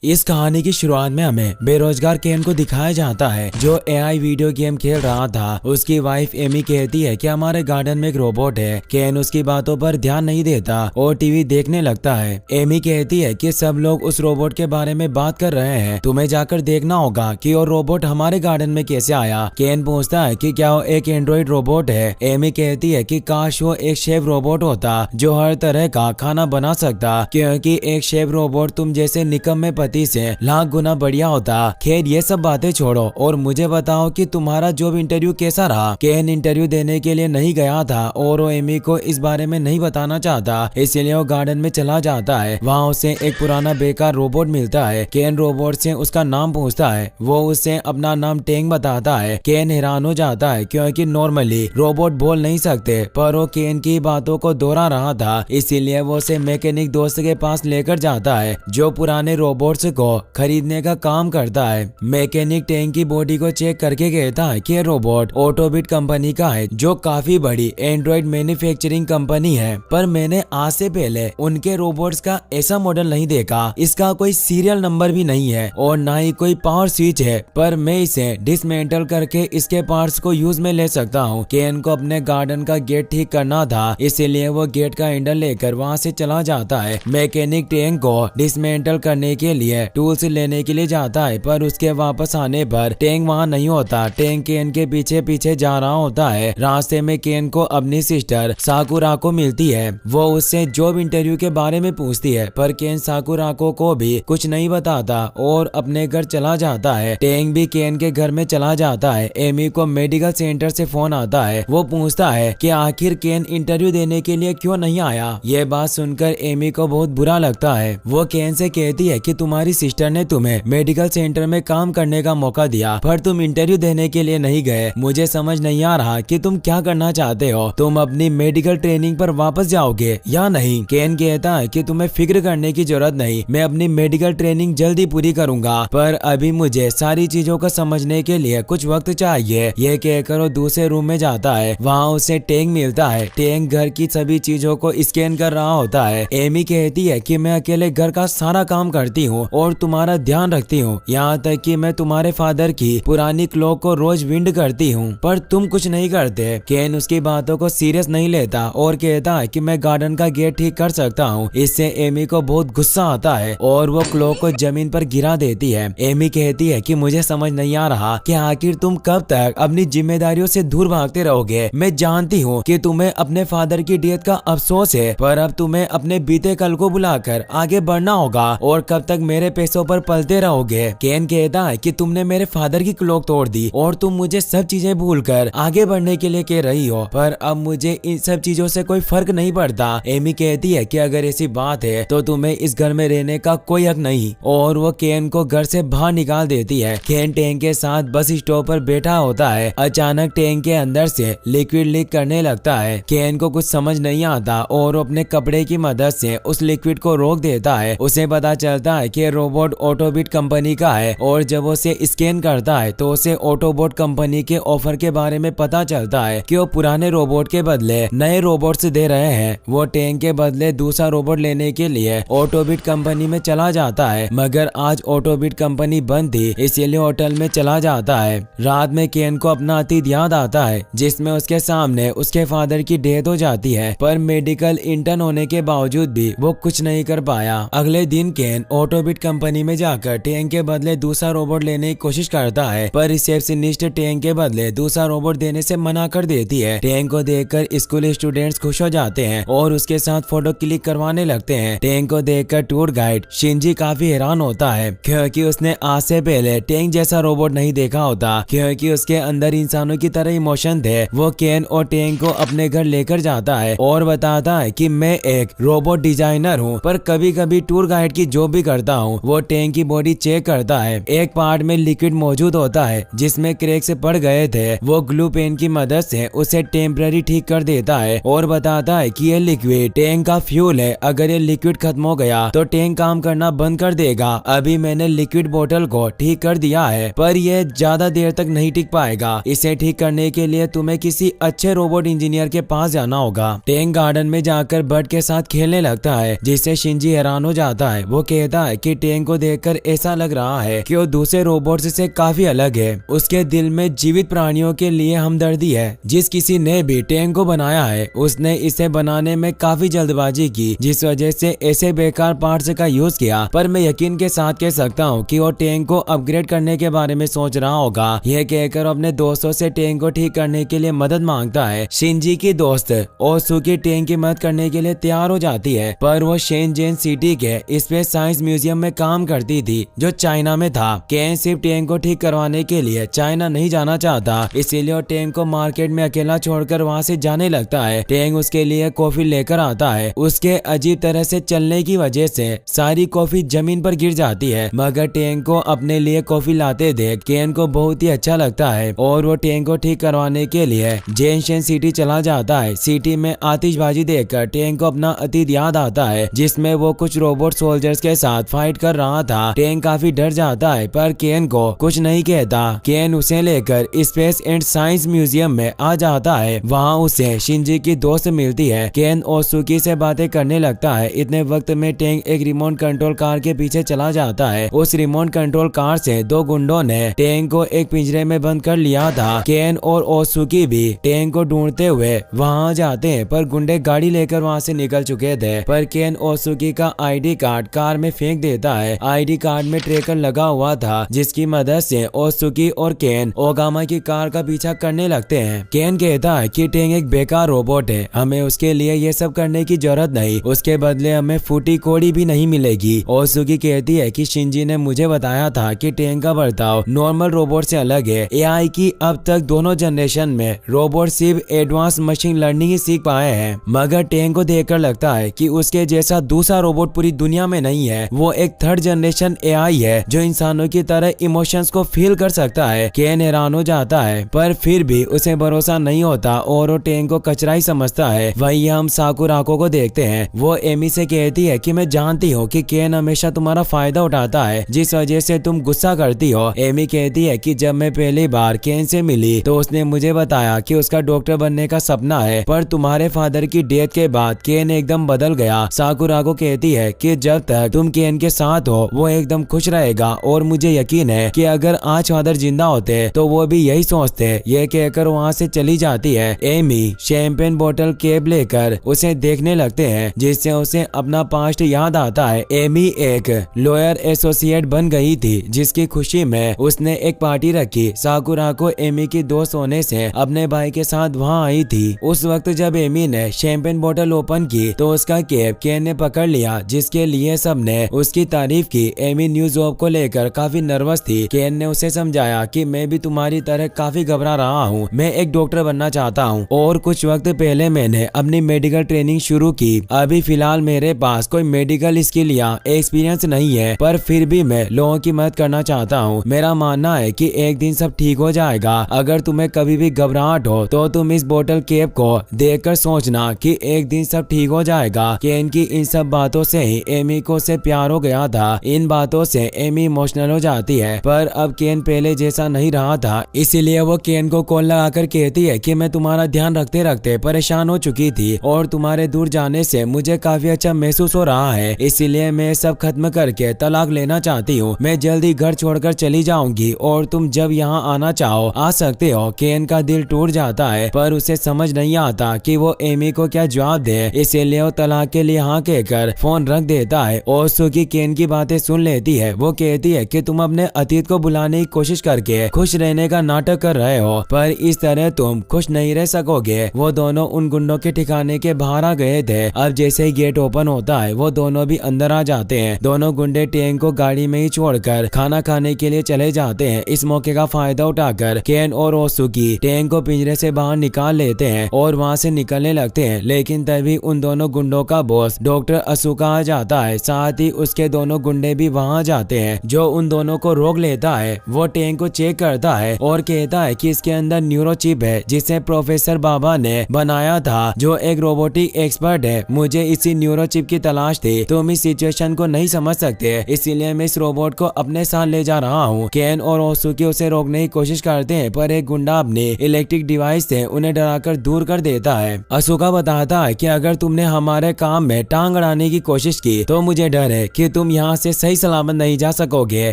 इस कहानी की शुरुआत में हमें बेरोजगार केन को दिखाया जाता है जो एआई वीडियो गेम खेल रहा था। उसकी वाइफ एमी कहती है कि हमारे गार्डन में एक रोबोट है। केन उसकी बातों पर ध्यान नहीं देता और टीवी देखने लगता है। एमी कहती है कि सब लोग उस रोबोट के बारे में बात कर रहे हैं, तुम्हें जाकर देखना होगा कि वो रोबोट हमारे गार्डन में कैसे आया। केन पूछता है कि क्या वो एक एंड्रॉइड रोबोट है। एमी कहती है कि काश वो एक शेफ रोबोट होता जो हर तरह का खाना बना सकता, क्योंकि एक शेफ रोबोट तुम जैसे निकम्मे पति से लाख गुना बढ़िया होता। खैर ये सब बातें छोड़ो और मुझे बताओ कि तुम्हारा जॉब इंटरव्यू कैसा रहा। केन इंटरव्यू देने के लिए नहीं गया था और वो एमी को इस बारे में नहीं बताना चाहता, इसलिए वो गार्डन में चला जाता है। वहाँ उसे एक पुराना बेकार रोबोट मिलता है। केन रोबोट से उसका नाम पूछता है, वो उसे अपना नाम टेंग बताता है। केन हैरान हो जाता है क्योंकि नॉर्मली रोबोट बोल नहीं सकते, पर वो केन की बातों को दोहरा रहा था, इसीलिए वो उसे मैकेनिक दोस्त के पास लेकर जाता है जो पुराने रोबोट को खरीदने का काम करता है। मैकेनिक टैंक की बॉडी को चेक करके कहता है कि रोबोट ऑटोबिट कंपनी का है जो काफी बड़ी एंड्रॉइड मैन्युफैक्चरिंग कंपनी है, पर मैंने आज से पहले उनके रोबोट्स का ऐसा मॉडल नहीं देखा। इसका कोई सीरियल नंबर भी नहीं है और ना ही कोई पावर स्विच है, पर मैं इसे डिसमेंटल करके इसके पार्ट्स को यूज में ले सकता हूँ। केन को अपने गार्डन का गेट ठीक करना था, इसीलिए वो गेट का हैंडल लेकर वहाँ से चला जाता है। मैकेनिक टैंक को डिसमेंटल करने के लिए टूल्स लेने के लिए जाता है, पर उसके वापस आने पर टैंक वहाँ नहीं होता। टैंक केन के पीछे पीछे जा रहा होता है। रास्ते में केन को अपनी सिस्टर साकुरा को मिलती है। वो उससे जॉब इंटरव्यू के बारे में पूछती है, पर केन साकुरा को भी कुछ नहीं बताता और अपने घर चला जाता है। टैंक भी केन के घर में चला जाता है। एमी को मेडिकल सेंटर से फोन आता है। वो पूछता है कि आखिर केन इंटरव्यू देने के लिए क्यों नहीं आया। ये बात सुनकर एमी को बहुत बुरा लगता है। वो केन से कहती है कि तुम्हारी सिस्टर ने तुम्हें मेडिकल सेंटर में काम करने का मौका दिया, पर तुम इंटरव्यू देने के लिए नहीं गए। मुझे समझ नहीं आ रहा कि तुम क्या करना चाहते हो। तुम अपनी मेडिकल ट्रेनिंग पर वापस जाओगे या नहीं। केन कहता है कि तुम्हें फिक्र करने की जरूरत नहीं, मैं अपनी मेडिकल ट्रेनिंग जल्दी पूरी करूंगा, पर अभी मुझे सारी चीजों को समझने के लिए कुछ वक्त चाहिए। यह कहकर वो दूसरे रूम में जाता है। वहाँ उसे टैंक मिलता है। टैंक घर की सभी चीजों को स्कैन कर रहा होता है। एमी कहती है कि मैं अकेले घर का सारा काम करती हूँ और तुम्हारा ध्यान रखती हूँ, यहाँ तक कि मैं तुम्हारे फादर की पुरानी क्लॉक को रोज विंड करती हूँ, पर तुम कुछ नहीं करते। केन उसकी बातों को सीरियस नहीं लेता और कहता है कि मैं गार्डन का गेट ठीक कर सकता हूँ। इससे एमी को बहुत गुस्सा आता है और वो क्लॉक को जमीन पर गिरा देती है। एमी कहती है कि मुझे समझ नहीं आ रहा कि आखिर तुम कब तक अपनी जिम्मेदारियों से दूर भागते रहोगे। मैं जानती हूँ कि तुम्हें अपने फादर की डेथ का अफसोस है, पर अब तुम्हें अपने बीते कल को बुलाकर आगे बढ़ना होगा और कब तक मेरे पैसों पर पलते रहोगे। केन कहता है कि तुमने मेरे फादर की क्लॉक तोड़ दी और तुम मुझे सब चीजें भूलकर आगे बढ़ने के लिए कह रही हो, पर अब मुझे इन सब चीजों से कोई फर्क नहीं पड़ता। एमी कहती है कि अगर ऐसी बात है तो तुम्हें इस घर में रहने का कोई हक नहीं, और वो केन को घर से बाहर निकाल देती है। केन टैंक के साथ बस स्टॉप पर बैठा होता है। अचानक टैंक के अंदर से लिक्विड लीक करने लगता है। केन को कुछ समझ नहीं आता और वो अपने कपड़े की मदद से उस लिक्विड को रोक देता है। उसे पता चलता है कि रोबोट ऑटोबिट कंपनी का है और जब उसे स्कैन करता है तो उसे ऑटोबोट कंपनी के ऑफर के बारे में पता चलता है कि वो पुराने रोबोट के बदले नए रोबोट्स दे रहे हैं। वो टैंक के बदले दूसरा रोबोट लेने के लिए ऑटोबिट कंपनी में चला जाता है, मगर आज ऑटोबिट कंपनी बंद थी, इसीलिए होटल में चला जाता है। रात में केन को अपना अतीत याद आता है जिसमें उसके सामने उसके फादर की डेथ हो जाती है, पर मेडिकल इंटर्न होने के बावजूद भी वो कुछ नहीं कर पाया। अगले दिन केन ऑटोबिट कंपनी में जाकर टैंक के बदले दूसरा रोबोट लेने की कोशिश करता है, पर रिसेप्शनिस्ट टैंक के बदले दूसरा रोबोट देने से मना कर देती है। टैंक को देखकर स्कूल स्टूडेंट्स खुश हो जाते हैं और उसके साथ फोटो क्लिक करवाने लगते हैं। टैंक को देखकर टूर गाइड शिंजी काफी हैरान होता है क्योंकि उसने आज से पहले टैंक जैसा रोबोट नहीं देखा होता, क्योंकि उसके अंदर इंसानों की तरह इमोशन थे। वो केन और टैंक को अपने घर लेकर जाता है और बताता है कि मैं एक रोबोट डिजाइनर हूँ, पर कभी कभी टूर गाइड की जॉब भी करता हूँ। वो टैंक की बॉडी चेक करता है। एक पार्ट में लिक्विड मौजूद होता है जिसमें क्रैक से पड़ गए थे। वो ग्लू पेन की मदद से उसे टेम्पररी ठीक कर देता है और बताता है कि ये लिक्विड टैंक का फ्यूल है। अगर ये लिक्विड खत्म हो गया तो टैंक काम करना बंद कर देगा। अभी मैंने लिक्विड बोतल को ठीक कर दिया है, पर यह ज्यादा देर तक नहीं टिक पाएगा। इसे ठीक करने के लिए तुम्हें किसी अच्छे रोबोट इंजीनियर के पास जाना होगा। टैंक गार्डन में जाकर बर्ड के साथ खेलने लगता है जिससे शिंजी हैरान हो जाता है। वो कहता है कि टेंग को देखकर ऐसा लग रहा है कि वो दूसरे रोबोट्स से काफी अलग है। उसके दिल में जीवित प्राणियों के लिए हमदर्दी है। जिस किसी ने भी टेंग को बनाया है उसने इसे बनाने में काफी जल्दबाजी की, जिस वजह से ऐसे बेकार पार्ट्स का यूज किया। पर मैं यकीन के साथ कह सकता हूँ कि वो टेंग को अपग्रेड करने के बारे में सोच रहा होगा। यह कहकर अपने दोस्तों से टेंग को ठीक करने के लिए मदद मांगता है। शिंजी की दोस्त ओसुकी टेंग की मदद करने के लिए तैयार हो जाती है, पर वो शेनजेन सिटी के स्पेस साइंस म्यूजियम में काम करती थी जो चाइना में था। केन सिर्फ टेंग को ठीक करवाने के लिए चाइना नहीं जाना चाहता, इसीलिए वो टेंग को मार्केट में अकेला छोड़कर वहाँ से जाने लगता है। टेंग उसके लिए कॉफी लेकर आता है। उसके अजीब तरह से चलने की वजह से सारी कॉफी जमीन पर गिर जाती है, मगर टेंग को अपने लिए कॉफी लाते देख केन को बहुत ही अच्छा लगता है और वो टेंग को ठीक करवाने के लिए जेनशन सिटी चला जाता है। सिटी में आतिशबाजी देखकर टेंग को अपना अतीत याद आता है, जिसमें वो कुछ रोबोट सोल्जर्स के साथ फाइट कर रहा था। टेंग काफी डर जाता है पर केन को कुछ नहीं कहता। केन उसे लेकर स्पेस एंड साइंस म्यूजियम में आ जाता है। वहाँ उसे शिंजी की दोस्त मिलती है। केन ओसुकी से बातें करने लगता है। इतने वक्त में टेंग एक रिमोट कंट्रोल कार के पीछे चला जाता है। उस रिमोट कंट्रोल कार से दो गुंडों ने टेंग को एक पिंजरे में बंद कर लिया था। केन और ओसुकी भी टेंग को ढूंढते हुए वहाँ जाते हैं, पर गुंडे गाड़ी लेकर वहाँ से निकल चुके थे। पर केन ओसुकी का आईडी कार्ड कार में फेंक देता है। आईडी कार्ड में ट्रैकर लगा हुआ था, जिसकी मदद से ओसुकी और केन ओगामा की कार का पीछा करने लगते हैं। केन कहता है कि टेंग एक बेकार रोबोट है, हमें उसके लिए ये सब करने की जरूरत नहीं, उसके बदले हमें फूटी कोड़ी भी नहीं मिलेगी। ओसुकी कहती है कि शिंजी ने मुझे बताया था कि टेंग का बर्ताव नॉर्मल रोबोट से अलग है। एआई की अब तक दोनों जनरेशन में रोबोट सिर्फ एडवांस मशीन लर्निंग ही सीख पाए हैं, मगर टेंग को देखकर लगता है कि उसके जैसा दूसरा रोबोट पूरी दुनिया में नहीं है। वो एक थर्ड जनरेशन एआई है जो इंसानों की तरह इमोशंस को फील कर सकता है। केन हैरान हो जाता है, पर फिर भी उसे भरोसा नहीं होता और वो टेंग को कचरा ही समझता है। वहीं हम साकुराको को देखते हैं। वो एमी से कहती है कि मैं जानती हूँ कि केन हमेशा तुम्हारा फायदा उठाता है, जिस वजह से तुम गुस्सा करती हो। एमी कहती है कि जब मैं पहली बार केन से मिली तो उसने मुझे बताया कि उसका डॉक्टर बनने का सपना है, पर तुम्हारे फादर की डेथ के बाद केन एकदम बदल गया। साकुराको कहती है कि जब तक तुम केन के साथ हो वो एकदम खुश रहेगा और मुझे यकीन है कि अगर आज फादर जिंदा होते तो वो भी यही सोचते। ये कहकर वहाँ से चली जाती है। एमी शैंपेन बोतल कैप लेकर उसे देखने लगते हैं, जिससे उसे अपना पास्ट याद आता है। एमी एक लॉयर एसोसिएट बन गई थी, जिसकी खुशी में उसने एक पार्टी रखी। साकुराको एमी की दोस्त होने से अपने भाई के साथ वहाँ आई थी। उस वक्त जब एमी ने शैंपेन बोतल ओपन की तो उसका कैप केन ने पकड़ लिया, जिसके लिए सबने उसकी तारीफ की। एमी न्यू जॉब को लेकर काफी नर्वस थी। केन ने उसे समझाया कि मैं भी तुम्हारी तरह काफी घबरा रहा हूँ, मैं एक डॉक्टर बनना चाहता हूँ और कुछ वक्त पहले मैंने अपनी मेडिकल ट्रेनिंग शुरू की। अभी फिलहाल मेरे पास कोई मेडिकल स्किल या एक्सपीरियंस नहीं है, पर फिर भी मैं लोगों की मदद करना चाहता हूँ। मेरा मानना है कि एक दिन सब ठीक हो जाएगा। अगर तुम्हें कभी भी घबराहट हो तो तुम इस बोतल कैप को देखकर सोचना कि एक दिन सब ठीक हो जाएगा। केन की इन सब बातों से ही एमी को से प्यार हो गया था। इन बातों से एमी इमोशनल हो जाती है, पर अब केन पहले जैसा नहीं रहा था, इसीलिए वो केन को कॉल लगाकर कहती है कि मैं तुम्हारा ध्यान रखते रखते परेशान हो चुकी थी और तुम्हारे दूर जाने से मुझे काफी अच्छा महसूस हो रहा है, इसीलिए मैं सब खत्म करके तलाक लेना चाहती हूँ। मैं जल्दी घर छोड़कर चली जाऊंगी और तुम जब यहाँ आना चाहो आ सकते हो। केन का दिल टूट जाता है, पर उसे समझ नहीं आता कि वो एमी को क्या जवाब दे, इसीलिए वो तलाक के लिए हाँ कहकर फोन रख देता है। ओसुकी केन की बातें सुन लेती है। वो कहती है कि तुम अपने अतीत को भुलाने की कोशिश करके खुश रहने का नाटक कर रहे हो, पर इस तरह तुम खुश नहीं रह सकोगे। वो दोनों उन गुंडों के ठिकाने के बाहर आ गए थे। अब जैसे ही गेट ओपन होता है वो दोनों भी अंदर आ जाते हैं। दोनों गुंडे टेंग को गाड़ी में ही छोड़कर खाना खाने के लिए चले जाते हैं। इस मौके का फायदा उठाकर केन और ओसुकी टेंग को पिंजरे से बाहर निकाल लेते हैं और वहाँ से निकलने लगते हैं, लेकिन तभी उन दोनों गुंडों का बॉस डॉक्टर असुका आ जाता है। साथ ही उसके दोनों गुंडे भी वहाँ जाते हैं, जो उन दोनों को रोक लेता है। वो टेंग को चेक करता है और कहता है कि इसके अंदर न्यूरो चिप है, जिसे प्रोफेसर बाबा ने बनाया था, जो एक रोबोटिक एक्सपर्ट है। मुझे इसी न्यूरो चिप की तलाश थी। तुम इस सिचुएशन को नहीं समझ सकते, इसीलिए मैं इस रोबोट को अपने साथ ले जा रहा हूँ। केन और ओसुकी उसे रोकने की कोशिश करते हैं, पर एक गुंडा अपने इलेक्ट्रिक डिवाइस से उन्हें डराकर दूर कर देता है। असुका बताता है कि अगर तुमने हमारे काम में टांग अड़ाने की कोशिश की तो मुझे डर है कि तुम यहाँ से सही सलामत नहीं जा सकोगे।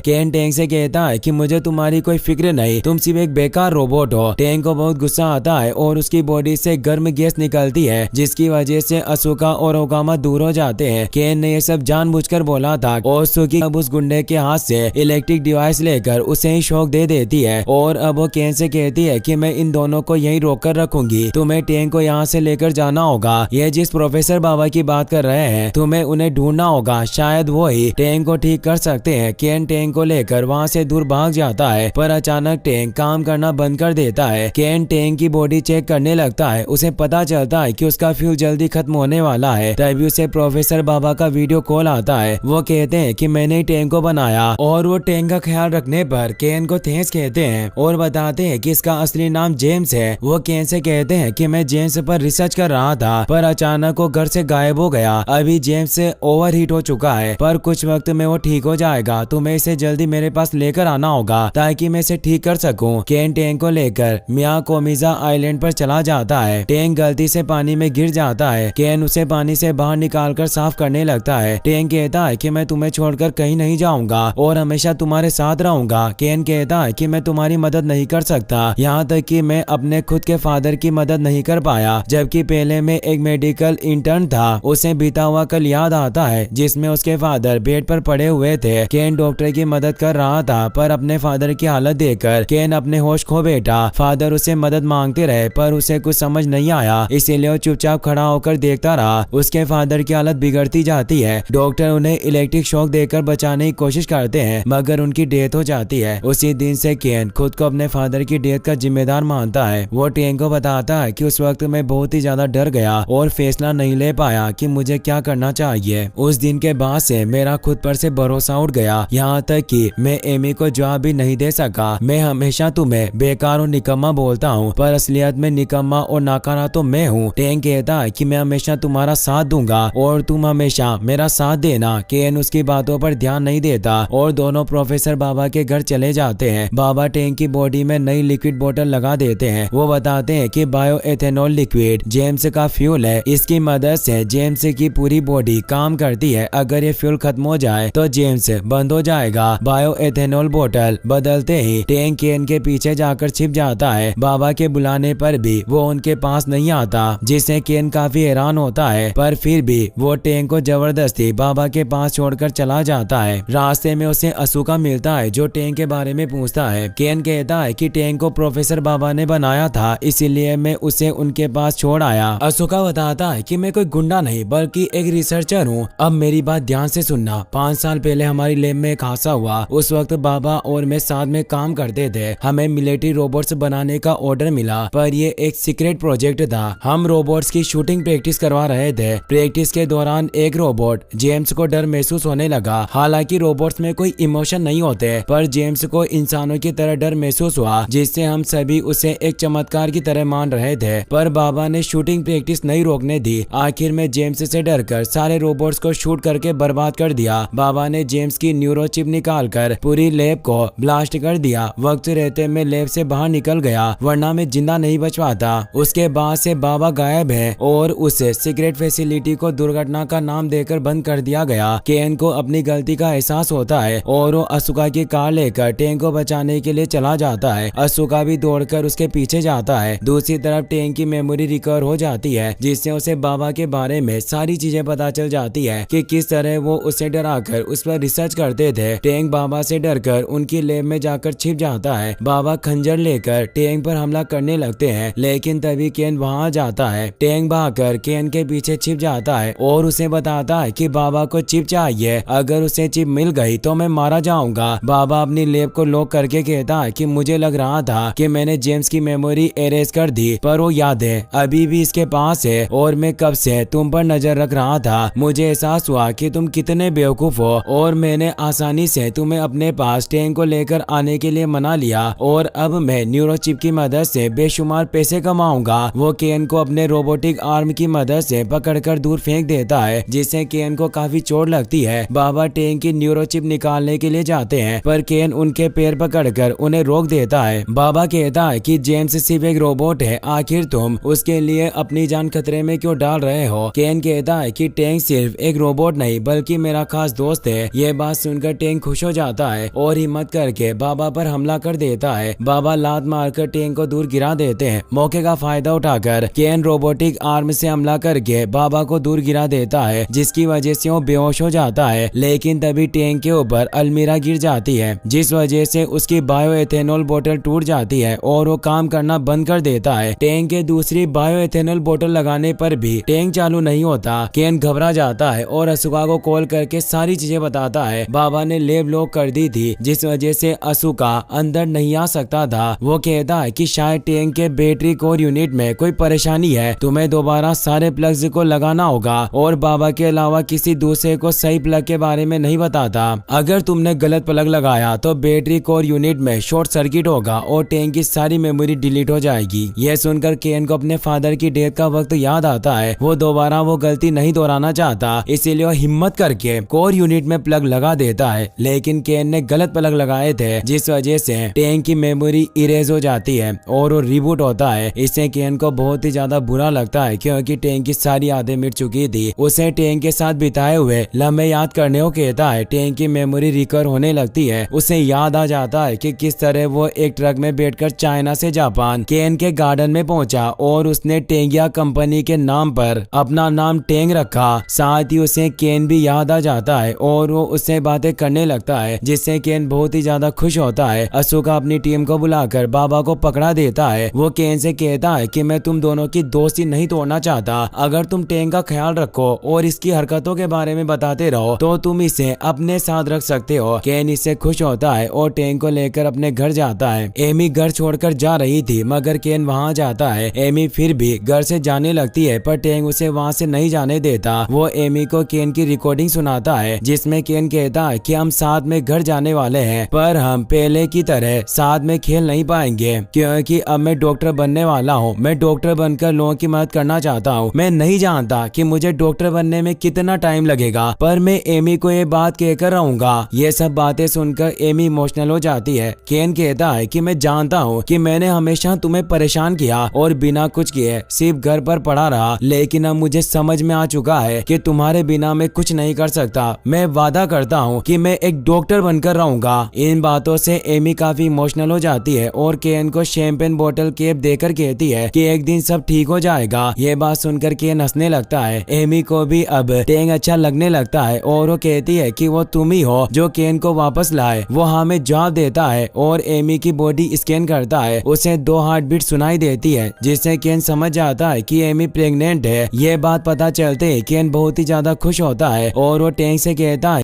केन टैंक से कहता है कि मुझे तुम्हारी कोई फिक्र नहीं, तुम सिर्फ एक बेकार रोबोट हो। टैंक को बहुत गुस्सा आता है और उसकी बॉडी से गर्म गैस निकलती है, जिसकी वजह से असुका और ओकामा दूर हो जाते हैं। केन ने ये सब जानबूझकर बोला था और सुकी अब उस गुंडे के हाथ से इलेक्ट्रिक डिवाइस लेकर उसे ही शॉक दे देती है और अब वो केन से कहती है कि मैं इन दोनों को यहीं रोक कर रखूंगी, तुम्हें टैंक को यहाँ से लेकर जाना होगा। ये जिस प्रोफेसर बाबा की बात कर रहे हैं, तुम्हें उन्हें ढूंढना होगा, शायद वो ही टैंक को ठीक कर सकते हैं। केन टैंक को लेकर वहाँ से दूर भाग जाता है, पर अचानक टैंक काम करना बंद कर देता है। केन टैंक की बॉडी चेक करने लगता है, उसे पता चलता है कि उसका फ्यूल जल्दी खत्म होने वाला है। तभी उसे प्रोफेसर बाबा का वीडियो कॉल आता है। वो कहते हैं कि मैंने ही टैंक को बनाया और वो टैंक का ख्याल रखने पर केन को थैंक्स कहते हैं और बताते हैं कि इसका असली नाम जेम्स है। वो केन से कहते हैं कि मैं जेम्स पर रिसर्च कर रहा था, पर अचानक वो घर से गायब हो गया। अभी जेम्स ओवरहीट हो चुका है, पर कुछ वक्त में वो ठीक हो जाएगा। तुम्हें इसे जल्दी मेरे पास लेकर आना होगा ताकि मैं इसे ठीक कर सकूं। केन टैंक को लेकर मियाकोमिजा आइलैंड पर चला जाता है। टैंक गलती से पानी में गिर जाता है। केन उसे पानी से बाहर निकालकर साफ करने लगता है। टैंक कहता है कि मैं तुम्हें छोड़कर कहीं नहीं जाऊंगा और हमेशा तुम्हारे साथ रहूंगा। केन कहता है कि मैं तुम्हारी मदद नहीं कर सकता, यहाँ तक कि मैं अपने खुद के फादर की मदद नहीं कर पाया, जबकि पहले मैं एक मेडिकल इंटर्न था। उसे बीता हुआ कल याद आता है जिसमें उसके फादर बेड पर पड़े हुए थे। केन डॉक्टर की मदद कर रहा था, पर अपने फादर की हालत देखकर केन अपने होश खो बैठा। फादर उसे मदद मांगते रहे पर उसे कुछ समझ नहीं आया, इसीलिए वो चुपचाप खड़ा होकर देखता रहा। उसके फादर की हालत बिगड़ती जाती है। डॉक्टर उन्हें इलेक्ट्रिक शॉक देकर बचाने की कोशिश करते हैं, मगर उनकी डेथ हो जाती है। उसी दिन से केन खुद को अपने फादर की डेथ का जिम्मेदार मानता है। वो टैंक को बताता है कि उस वक्त मैं बहुत ही ज्यादा डर गया और फैसला नहीं ले पाया कि मुझे क्या करना चाहिए। उस दिन के बाद से मेरा खुद पर से भरोसा उठ गया, यहाँ तक कि मैं एमी को जवाब भी नहीं दे सका। मैं हमेशा तुम्हें बेकार और निकम्मा बोलता हूँ, पर असलियत में निकम्मा और नाकारा तो मैं हूँ। टैंक कहता है कि मैं हमेशा तुम्हारा साथ दूंगा और तुम हमेशा मेरा साथ देना। केन उसकी बातों पर ध्यान नहीं देता और दोनों प्रोफेसर बाबा के घर चले जाते हैं। बाबा टैंक की बॉडी में नई लिक्विड बोतल लगा देते हैं। वो बताते हैं कि बायो एथेनॉल लिक्विड जेम्स का फ्यूल है, इसकी मदद से जेम्स की पूरी बॉडी काम करती है। अगर ये फ्यूल खत्म हो जाए तो जेम्स बंद हो जाएगा। बायो एथेनॉल बोतल बदलते ही टैंक केन के पीछे जाकर छिप जाता है। बाबा के बुलाने पर भी वो उनके पास नहीं आता, जिससे केन काफी हैरान होता है, पर फिर भी वो टैंक को जबरदस्ती बाबा के पास छोड़कर चला जाता है। रास्ते में उसे असुका मिलता है जो टैंक के बारे में पूछता है। केन कहता है कि टैंक को प्रोफेसर बाबा ने बनाया था, इसीलिए मैं उसे उनके पास छोड़ आया। असुका बताता है कि मैं कोई गुंडा नहीं बल्कि एक रिसर्चर हूँ। अब मेरी बात ध्यान से सुनना। 5 साल पहले हमारी लैब में एक हादसा हुआ। उस वक्त बाबा और मैं साथ में काम करते थे। हमें मिलिट्री रोबोट्स बनाने का ऑर्डर मिला, पर ये एक सीक्रेट प्रोजेक्ट था। हम रोबोट्स की शूटिंग प्रैक्टिस करवा रहे थे। प्रैक्टिस के दौरान एक रोबोट जेम्स को डर महसूस होने लगा। हालांकि रोबोट्स में कोई इमोशन नहीं होते, पर जेम्स को इंसानों की तरह डर महसूस हुआ, जिससे हम सभी उसे एक चमत्कार की तरह मान रहे थे। पर बाबा ने शूटिंग प्रैक्टिस नहीं रोकने दी। आखिर में जेम्स से डरकर सारे रोबोट्स को शूट करके बर्बाद कर दिया। बाबा ने जेम्स की न्यूरो चिप निकालकर पूरी लैब को ब्लास्ट कर दिया। वक्त रहते मैं लैब से बाहर निकल गया, वरना मैं जिंदा नहीं बच पाता। उसके बाद से बाबा गायब है और उस सीक्रेट फैसिलिटी को दुर्घटना का नाम देकर बंद कर दिया गया। केन को अपनी गलती का एहसास होता है और वो असुका की कार लेकर टैंक को बचाने के लिए चला जाता है। असुका भी दौड़कर उसके पीछे जाता है। दूसरी तरफ टैंक की मेमोरी रिकवर हो जाती है, जिससे उसे बाबा के बारे में सारी चीजें पता चल जाती है कि किस तरह वो उसे डराकर उस पर रिसर्च करते थे। टैंक बाबा से डरकर उनकी लैब में जाकर छिप जाता है। बाबा खंजर लेकर टैंक पर हमला करने लगते हैं, लेकिन तभी केन वहां जाता है। टैंक भागकर केन के पीछे छिप जाता है और उसे बताता है कि बाबा को चिप चाहिए, अगर उसे चिप मिल गई तो मैं मारा जाऊंगा। बाबा अपनी लैब को लॉक करके कहता है कि मुझे लग रहा था कि मैंने जेम्स की मेमोरी एरेज कर दी, पर वो यादें अभी भी इसके पास है और मैं कब से तुम पर नजर रख रहा था। मुझे एहसास हुआ कि तुम कितने बेवकूफ हो और मैंने आसानी से तुम्हें अपने पास टैंक को लेकर आने के लिए मना लिया और अब मैं न्यूरो चिप की मदद से बेशुमार पैसे कमाऊंगा। वो केन को अपने रोबोटिक आर्म की मदद से पकड़कर दूर फेंक देता है, जिससे केन को काफी चोट लगती है। बाबा टैंक की न्यूरो चिप निकालने के लिए जाते हैं, पर केन उनके पैर पकड़कर उन्हें रोक देता है। बाबा कहता है कि जेम्स सिर्फ एक रोबोट है, आखिर तुम उसके लिए अपनी जान खतरे में क्यों डाल रहे हो। केन कहता है कि टैंक सिर्फ एक रोबोट नहीं बल्कि मेरा मेरा खास दोस्त है। ये बात सुनकर टेंग खुश हो जाता है और हिम्मत करके बाबा पर हमला कर देता है। बाबा लात मारकर टेंग को दूर गिरा देते हैं। मौके का फायदा उठाकर केन रोबोटिक आर्म से हमला करके बाबा को दूर गिरा देता है, जिसकी वजह से वो बेहोश हो जाता है। लेकिन तभी टेंग के ऊपर अलमीरा गिर जाती है, जिस वजह से उसकी बायो एथेनॉल बोतल टूट जाती है और वो काम करना बंद कर देता है। टेंग के दूसरी बायो एथेनॉल बोतल लगाने पर भी टेंग चालू नहीं होता। केन घबरा जाता है और असुका को कॉल करके सारी चीजें बताता है। बाबा ने लेब लॉक कर दी थी, जिस वजह से असुका अंदर नहीं आ सकता था। वो कहता है कि शायद टेंग के बैटरी कोर यूनिट में कोई परेशानी है, तुम्हें दोबारा सारे प्लग्स को लगाना होगा और बाबा के अलावा किसी दूसरे को सही प्लग के बारे में नहीं बताता। अगर तुमने गलत प्लग लगाया तो बैटरी कोर यूनिट में शॉर्ट सर्किट होगा और टेंग की सारी मेमोरी डिलीट हो जाएगी। यह सुनकर केन को अपने फादर की डेथ का वक्त याद आता है। वो दोबारा वो गलती नहीं दोहराना चाहता, इसीलिए वो हिम्मत करके कोर यूनिट में प्लग लगा देता है। लेकिन केन ने गलत प्लग लगाए थे, जिस वजह से टेंग की मेमोरी इरेज हो जाती है और वो रिबूट होता है। इससे केन को बहुत ही ज्यादा बुरा लगता है, क्योंकि टेंग की सारी यादें मिट चुकी थी। उसे टेंग के साथ बिताए हुए लम्हे याद करने को कहता है। टेंग की मेमोरी रिकवर होने लगती है। उसे याद आ जाता है कि किस तरह वो एक ट्रक में बैठकर चाइना से जापान केन के गार्डन में पहुंचा और उसने टेंगिया कंपनी के नाम पर अपना नाम टेंग रखा। साथ ही उसे केन भी याद आ जाता है और वो उससे बातें करने लगता है, जिससे केन बहुत ही ज्यादा खुश होता है। असुका अपनी टीम को बुलाकर बाबा को पकड़ा देता है। वो केन से कहता है कि मैं तुम दोनों की दोस्ती नहीं तोड़ना चाहता। अगर तुम टेंग का ख्याल रखो और इसकी हरकतों के बारे में बताते रहो तो तुम इसे अपने साथ रख सकते हो। केन इससे खुश होता है और टेंग को लेकर अपने घर जाता है। एमी घर छोड़कर जा रही थी, मगर केन वहां जाता है। एमी फिर भी घर से जाने लगती है, पर टेंग उसे वहां से नहीं जाने देता। वो एमी को केन की रिकॉर्डिंग सुनाता है, जिसमें केन कहता है कि हम साथ में घर जाने वाले हैं, पर हम पहले की तरह साथ में खेल नहीं पाएंगे, क्योंकि अब मैं डॉक्टर बनने वाला हूँ। मैं डॉक्टर बनकर लोगों की मदद करना चाहता हूँ। मैं नहीं जानता कि मुझे डॉक्टर बनने में कितना टाइम लगेगा, पर मैं एमी को ये बात कहकर रहूंगा। ये सब बातें सुनकर एमी इमोशनल हो जाती है। केन कहता है कि मैं जानता हूँ कि मैंने हमेशा तुम्हें परेशान किया और बिना कुछ किए सिर्फ घर पर पड़ा रहा, लेकिन अब मुझे समझ में आ चुका है कि तुम्हारे बिना मैं कुछ नहीं कर सकता। मैं वादा करता हूँ कि मैं एक डॉक्टर बनकर रहूंगा। इन बातों से एमी काफी इमोशनल हो जाती है और केन को शैंपेन बोतल केप देकर कहती है कि एक दिन सब ठीक हो जाएगा। ये बात सुनकर केन हंसने लगता है। एमी को भी अब टेंग अच्छा लगने लगता है और वो कहती है कि वो तुम ही हो जो केन को वापस लाए। वो हमें जवाब देता है और एमी की बॉडी स्कैन करता है। उसे 2 हार्ट बीट सुनाई देती है, जिससे केन समझ जाता है कि एमी प्रेग्नेंट है। ये बात पता चलते ही केन बहुत ही ज्यादा खुश होता है और वो टेंग से कहता है